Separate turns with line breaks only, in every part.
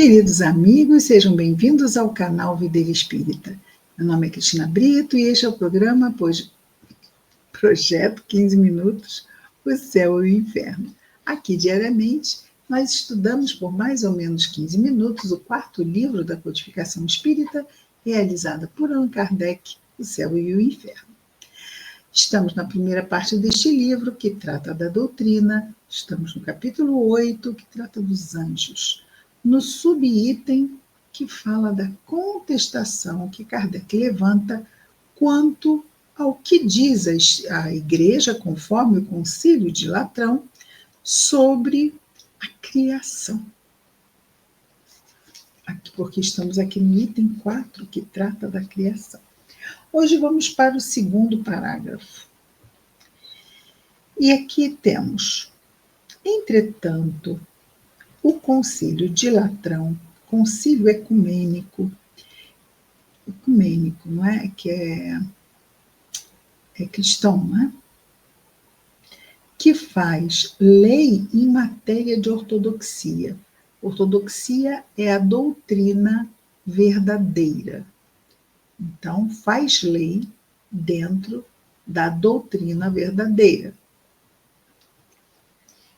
Queridos amigos, sejam bem-vindos ao canal Videira Espírita. Meu nome é Cristina Brito e este é o programa Projeto 15 Minutos, o Céu e o Inferno. Aqui, diariamente, nós estudamos por mais ou menos 15 minutos o quarto livro da Codificação Espírita, realizada por Allan Kardec, O Céu e o Inferno. Estamos na primeira parte deste livro, que trata da doutrina. Estamos no capítulo 8, que trata dos anjos. No subitem que fala da contestação que Kardec levanta quanto ao que diz a Igreja, conforme o Concílio de Latrão, sobre a criação. Porque estamos aqui no item 4, que trata da criação. Hoje vamos para o segundo parágrafo. E aqui temos: entretanto, o Concílio de Latrão, concílio ecumênico, não é? Que é cristão, não é? Que faz lei em matéria de ortodoxia. Ortodoxia é a doutrina verdadeira. Então, faz lei dentro da doutrina verdadeira,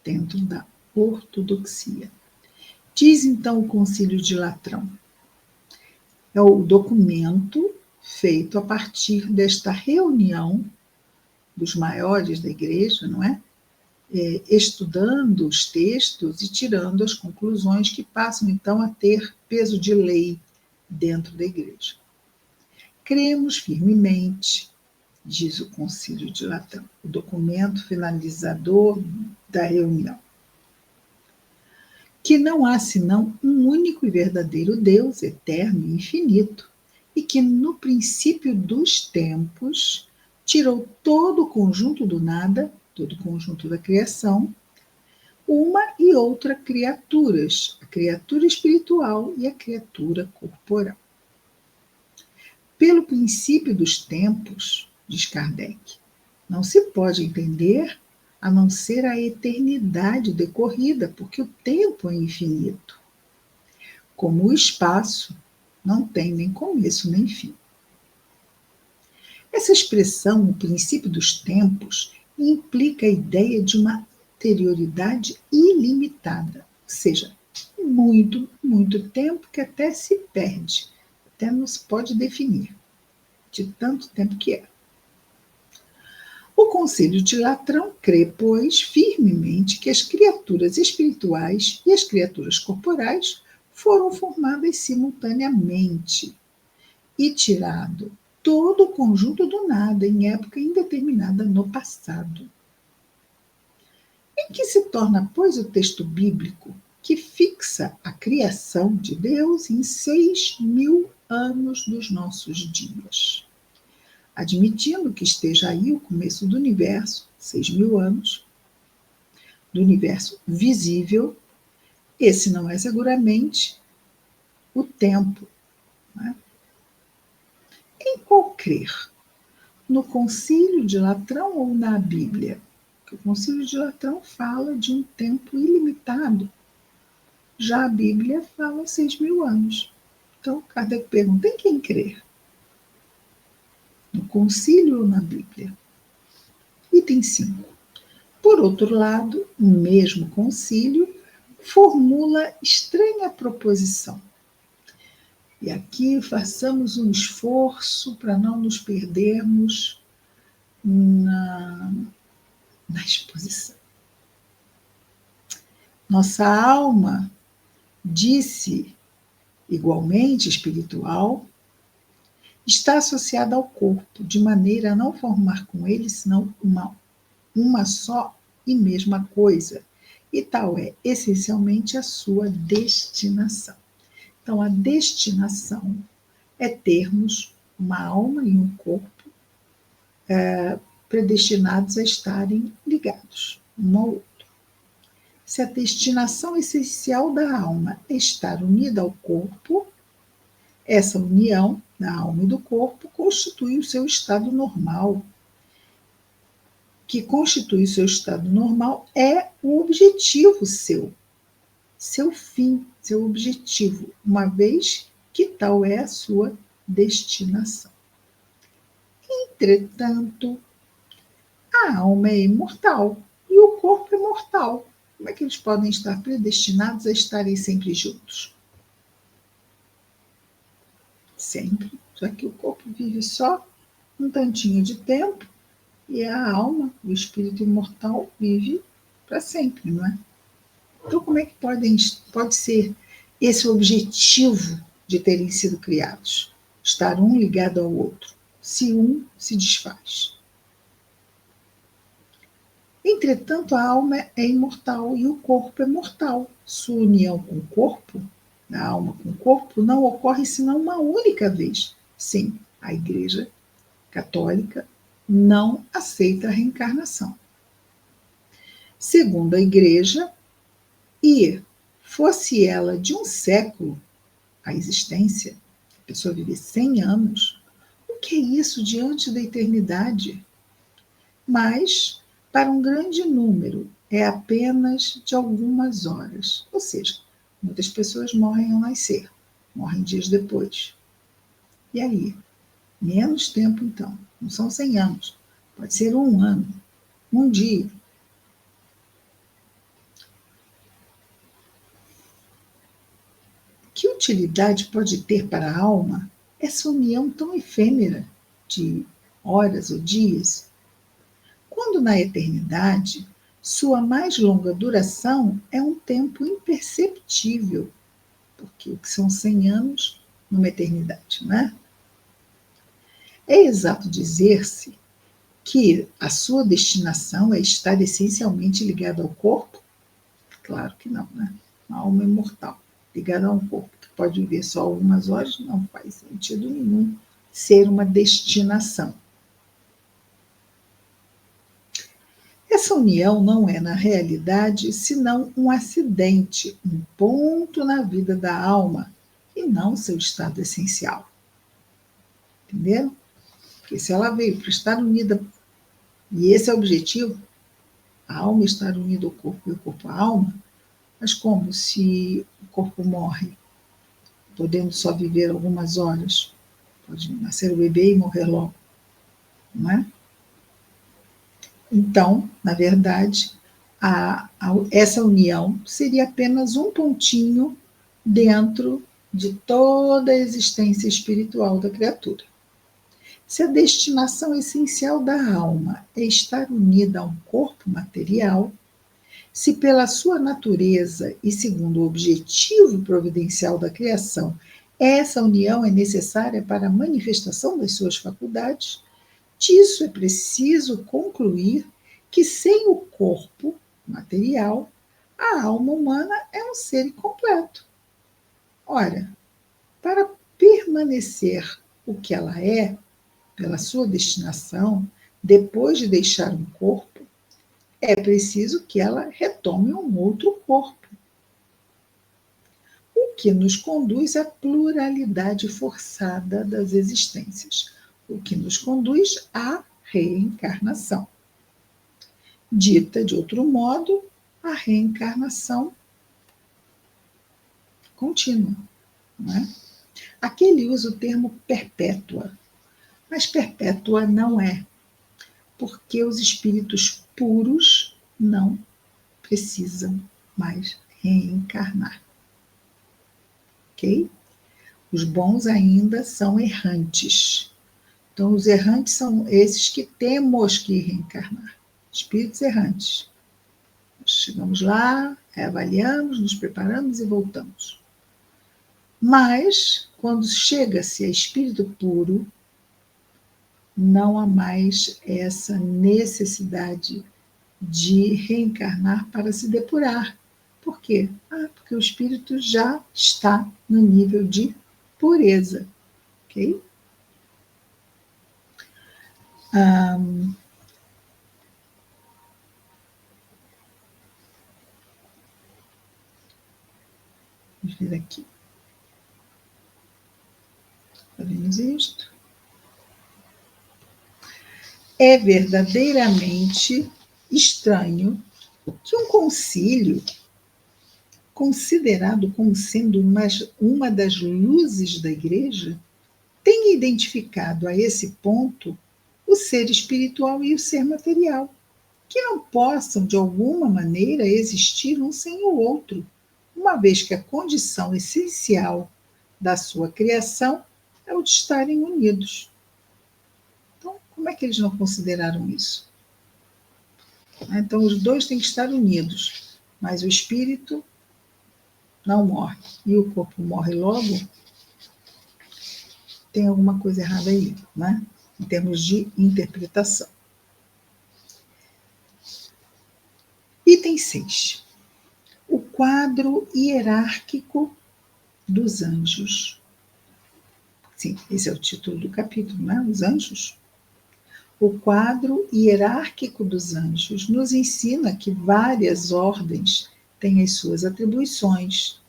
dentro da ortodoxia. Diz então o Concílio de Latrão: é o documento feito a partir desta reunião dos maiores da Igreja, não é? Estudando os textos e tirando as conclusões que passam então a ter peso de lei dentro da Igreja. Cremos firmemente, diz o Concílio de Latrão, o documento finalizador da reunião, que não há senão um único e verdadeiro Deus, eterno e infinito, e que no princípio dos tempos tirou todo o conjunto do nada, todo o conjunto da criação, uma e outra criaturas, a criatura espiritual e a criatura corporal. Pelo princípio dos tempos, diz Kardec, não se pode entender a não ser a eternidade decorrida, porque o tempo é infinito. Como o espaço não tem nem começo nem fim. Essa expressão, o princípio dos tempos, implica a ideia de uma anterioridade ilimitada, ou seja, muito, muito tempo que até se perde, até não se pode definir, de tanto tempo que é. O Concílio de Latrão crê, pois, firmemente que as criaturas espirituais e as criaturas corporais foram formadas simultaneamente e tirado todo o conjunto do nada em época indeterminada no passado. Em que se torna, pois, o texto bíblico que fixa a criação de Deus em 6.000 anos dos nossos dias. Admitindo que esteja aí o começo do universo, 6.000 anos, do universo visível, esse não é seguramente o tempo. Né? Em qual crer? No Concílio de Latrão ou na Bíblia? Porque o Concílio de Latrão fala de um tempo ilimitado. Já a Bíblia fala 6.000 anos. Então, Kardec pergunta: em quem crer? No Concílio ou na Bíblia? Item 5. Por outro lado, o mesmo concílio formula estranha proposição. E aqui façamos um esforço para não nos perdermos na exposição. Nossa alma, disse igualmente espiritual, está associada ao corpo, de maneira a não formar com ele senão uma só e mesma coisa, e tal é essencialmente a sua destinação. Então, a destinação é termos uma alma e um corpo predestinados a estarem ligados um ao outro. Se a destinação essencial da alma é estar unida ao corpo, essa união da alma e do corpo constitui o seu estado normal. Que constitui o seu estado normal é o objetivo seu, seu fim, seu objetivo, uma vez que tal é a sua destinação. Entretanto, a alma é imortal e o corpo é mortal. Como é que eles podem estar predestinados a estarem sempre juntos? Sempre, já que o corpo vive só um tantinho de tempo e a alma, o espírito imortal, vive para sempre, não é? Então, como é que pode ser esse objetivo de terem sido criados? Estar um ligado ao outro, se um se desfaz. Entretanto, a alma é imortal e o corpo é mortal. Sua união com o corpo, da alma com o corpo, não ocorre senão uma única vez. Sim, a Igreja Católica não aceita a reencarnação. Segundo a Igreja, e fosse ela de um século, a existência, a pessoa viver 100 anos, o que é isso diante da eternidade? Mas, para um grande número, é apenas de algumas horas. Ou seja, muitas pessoas morrem ao nascer, morrem dias depois. E aí? Menos tempo, então. Não são 100 anos. Pode ser um ano, um dia. Que utilidade pode ter para a alma essa união tão efêmera de horas ou dias, quando na eternidade sua mais longa duração é um tempo imperceptível, porque o que são 100 anos numa eternidade, não é? É exato dizer-se que a sua destinação é estar essencialmente ligada ao corpo? Claro que não, né? A alma é imortal, ligada a um corpo que pode viver só algumas horas, não faz sentido nenhum ser uma destinação. Essa união não é, na realidade, senão um acidente, um ponto na vida da alma, e não seu estado essencial. Entendeu? Porque se ela veio para estar unida, e esse é o objetivo, a alma estar unida ao corpo e o corpo à alma, mas como se o corpo morre, podendo só viver algumas horas? Pode nascer o bebê e morrer logo, não é? Então, na verdade, essa união seria apenas um pontinho dentro de toda a existência espiritual da criatura. Se a destinação essencial da alma é estar unida a um corpo material, se pela sua natureza e segundo o objetivo providencial da criação, essa união é necessária para a manifestação das suas faculdades, disso é preciso concluir que sem o corpo material, a alma humana é um ser incompleto. Ora, para permanecer o que ela é, pela sua destinação, depois de deixar um corpo, é preciso que ela retome um outro corpo, o que nos conduz à pluralidade forçada das existências, o que nos conduz à reencarnação. Dita de outro modo, a reencarnação contínua. Não é? Aqui ele usa o termo perpétua, mas perpétua não é, porque os espíritos puros não precisam mais reencarnar. Ok? Os bons ainda são errantes. Então, os errantes são esses que temos que reencarnar. Espíritos errantes. Chegamos lá, avaliamos, nos preparamos e voltamos. Mas, quando chega-se a espírito puro, não há mais essa necessidade de reencarnar para se depurar. Por quê? Porque o espírito já está no nível de pureza. Ok? Vamos ver aqui. Fazemos isto. É verdadeiramente estranho que um concílio considerado como sendo uma das luzes da igreja, tem identificado a esse ponto o ser espiritual e o ser material, que não possam, de alguma maneira, existir um sem o outro, uma vez que a condição essencial da sua criação é o de estarem unidos. Então, como é que eles não consideraram isso? Então, os dois têm que estar unidos, mas o espírito não morre e o corpo morre logo, tem alguma coisa errada aí, né? Em termos de interpretação. Item 6. O quadro hierárquico dos anjos. Sim, esse é o título do capítulo, né? Os anjos. O quadro hierárquico dos anjos nos ensina que várias ordens têm as suas atribuições.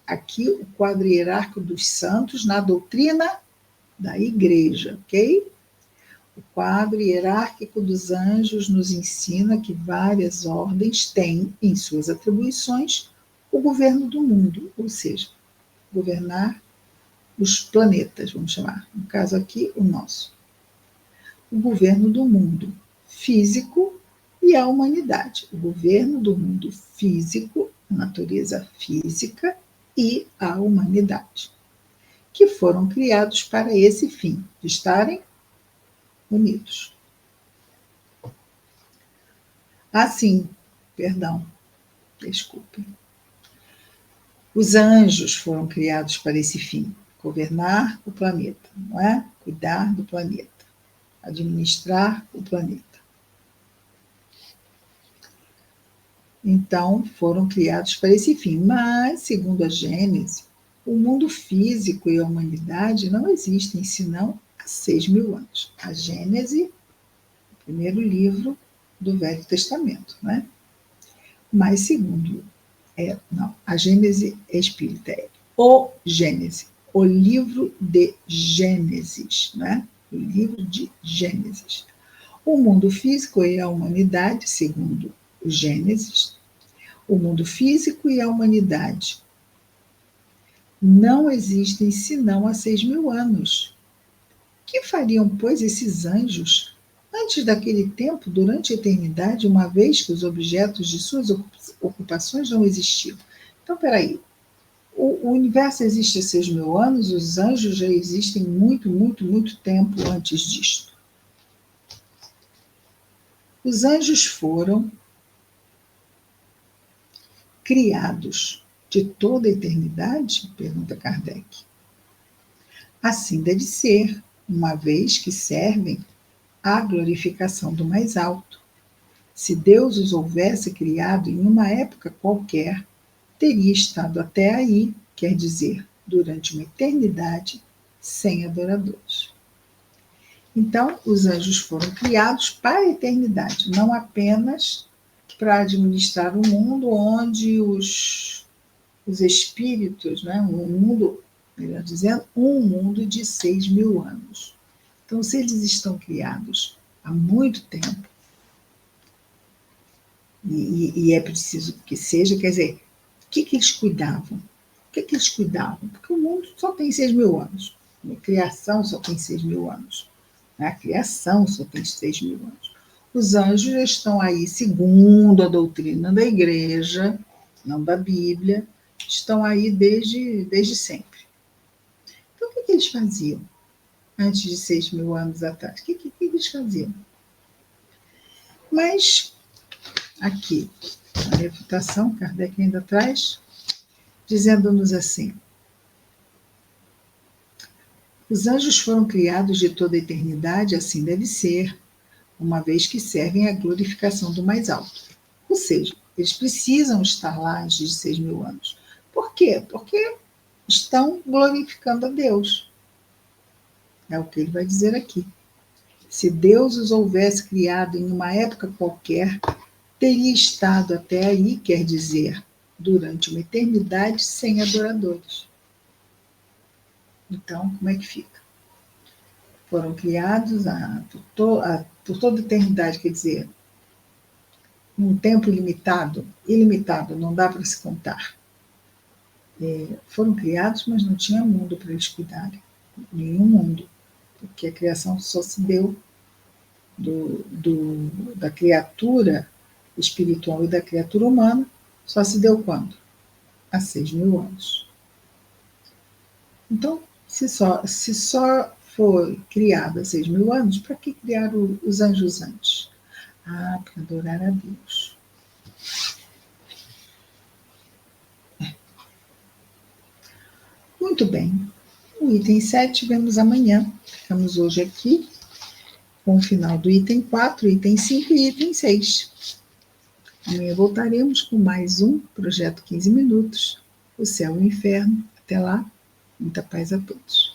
Aqui, o quadro hierárquico dos santos na doutrina da igreja, ok? O quadro hierárquico dos anjos nos ensina que várias ordens têm em suas atribuições o governo do mundo, ou seja, governar os planetas, vamos chamar, no caso aqui, o nosso. O governo do mundo físico e a humanidade. O governo do mundo físico, a natureza física e a humanidade, que foram criados para esse fim, de estarem unidos. Assim, perdão, desculpem. Os anjos foram criados para esse fim, governar o planeta, não é? Cuidar do planeta, administrar o planeta. Então, foram criados para esse fim. Mas, segundo a Gênese, o mundo físico e a humanidade não existem senão há 6.000 anos. A Gênese, o primeiro livro do Velho Testamento, né? Mas, segundo, a Gênese é espírita, é o Gênese, o livro de Gênesis, né? O livro de Gênesis. O mundo físico e a humanidade, segundo o Gênesis, o mundo físico e a humanidade não existem senão há 6.000 anos. Que fariam, pois, esses anjos antes daquele tempo, durante a eternidade, uma vez que os objetos de suas ocupações não existiam? Então, peraí, o universo existe há 6.000 anos, os anjos já existem muito, muito, muito tempo antes disto. Os anjos foram criados de toda a eternidade? Pergunta Kardec. Assim deve ser, uma vez que servem à glorificação do mais alto. Se Deus os houvesse criado em uma época qualquer, teria estado até aí, quer dizer, durante uma eternidade, sem adoradores. Então, os anjos foram criados para a eternidade, não apenas para administrar o mundo onde os espíritos, né, um mundo, melhor dizendo, um mundo de 6.000 anos. Então, se eles estão criados há muito tempo, e é preciso que seja, quer dizer, o que eles cuidavam? O que eles cuidavam? Porque o mundo só tem 6.000 anos. A criação só tem 6.000 anos. A criação só tem 6.000 anos. Os anjos já estão aí, segundo a doutrina da igreja, não da Bíblia, estão aí desde sempre. Então, o que eles faziam antes de 6.000 anos atrás? O que eles faziam? Mas, aqui, a refutação, Kardec ainda traz, dizendo-nos assim: os anjos foram criados de toda a eternidade, assim deve ser, uma vez que servem à glorificação do mais alto. Ou seja, eles precisam estar lá antes de 6.000 anos. Por quê? Porque estão glorificando a Deus. É o que ele vai dizer aqui. Se Deus os houvesse criado em uma época qualquer, teria estado até aí, quer dizer, durante uma eternidade, sem adoradores. Então, como é que fica? Foram criados por toda a eternidade, quer dizer, um tempo ilimitado, ilimitado, não dá para se contar. Foram criados, mas não tinha mundo para eles cuidarem, nenhum mundo, porque a criação só se deu da criatura espiritual e da criatura humana, só se deu quando? Há 6.000 anos. Então, se só foi criado há 6.000 anos, para que criaram os anjos antes? Ah, para adorar a Deus. Muito bem. O item 7 vemos amanhã. Ficamos hoje aqui com o final do item 4, item 5 e item 6. Amanhã voltaremos com mais um Projeto 15 Minutos. O Céu e o Inferno. Até lá, muita paz a todos.